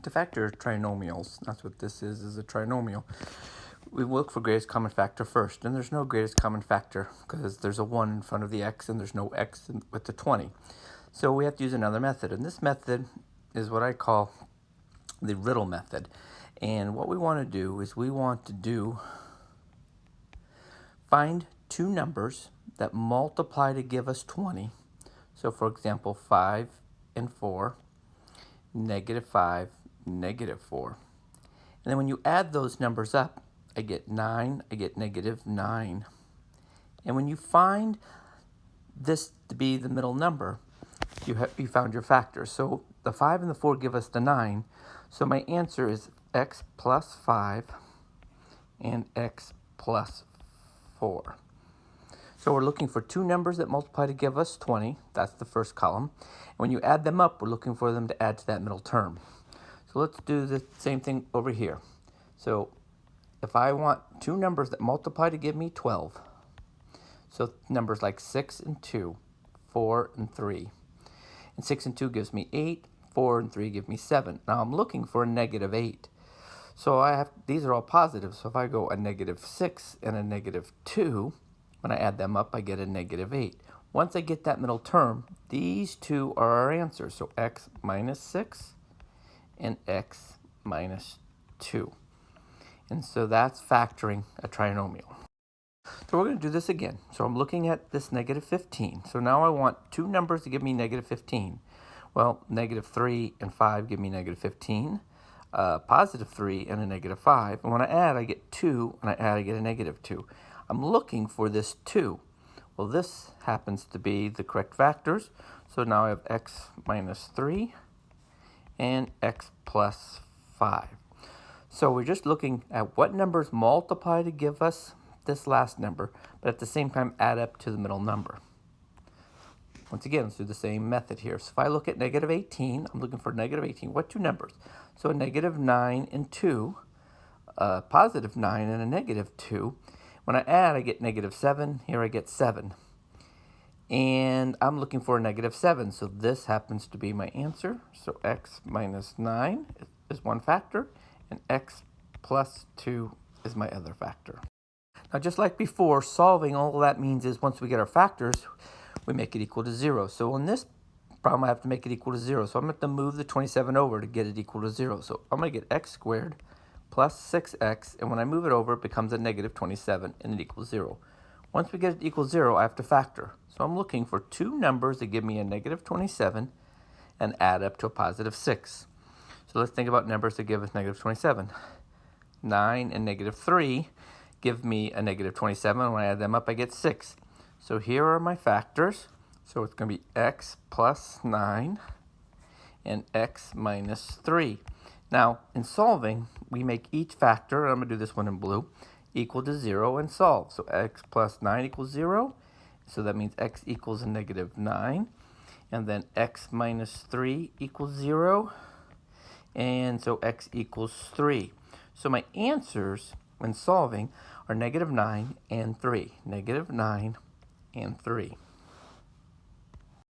To factor trinomials, that's what this is a trinomial. We look for greatest common factor first, and there's no greatest common factor because there's a 1 in front of the x and there's no x with the 20. So we have to use another method, and this method is what I call the riddle method. And what we want to do is find two numbers that multiply to give us 20. So for example, 5 and 4, -5, -4. And then when you add those numbers up, I get 9, I get -9. And when you find this to be the middle number, you found your factor. So the 5 and the 4 give us the 9. So my answer is x plus 5 and x plus 4. So we're looking for two numbers that multiply to give us 20. That's the first column. And when you add them up, we're looking for them to add to that middle term. So let's do the same thing over here. So if I want two numbers that multiply to give me 12, so numbers like 6 and 2, 4 and 3. And 6 and 2 gives me 8, 4 and 3 give me 7. Now I'm looking for a -8. So these are all positive. So if I go a -6 and a -2, when I add them up, I get a -8. Once I get that middle term, these two are our answers. So x minus 6 and x minus 2. And so that's factoring a trinomial. So we're going to do this again. So I'm looking at this -15. So now I want two numbers to give me -15. Well, -3 and 5 give me -15. +3 and a -5. And when I add, I get 2. When I add, I get a -2. I'm looking for this 2. Well, this happens to be the correct factors. So now I have x minus 3 and x plus 5. So we're just looking at what numbers multiply to give us this last number, but at the same time add up to the middle number. Once again, let's do the same method here. So if I look at -18, I'm looking for -18. What two numbers? So a -9 and 2, a +9 and a -2. When I add, I get -7. Here I get 7. And I'm looking for a -7, so this happens to be my answer. So x minus 9 is one factor, and x plus 2 is my other factor. Now, just like before, solving, all that means is once we get our factors, we make it equal to 0. So in this problem, I have to make it equal to 0. So I'm going to have to move the 27 over to get it equal to 0. So I'm going to get x squared plus 6x, and when I move it over, it becomes a -27, and it equals 0. Once we get it equal 0, I have to factor. So I'm looking for two numbers that give me a -27 and add up to a +6. So let's think about numbers that give us -27. 9 and -3 give me a -27. When I add them up, I get 6. So here are my factors. So it's going to be x plus 9 and x minus 3. Now, in solving, we make each factor, I'm going to do this one in blue, equal to 0 and solve. So x plus 9 equals 0. So that means x equals a -9. And then x minus 3 equals 0. And so x equals 3. So my answers when solving are -9 and 3. -9 and 3.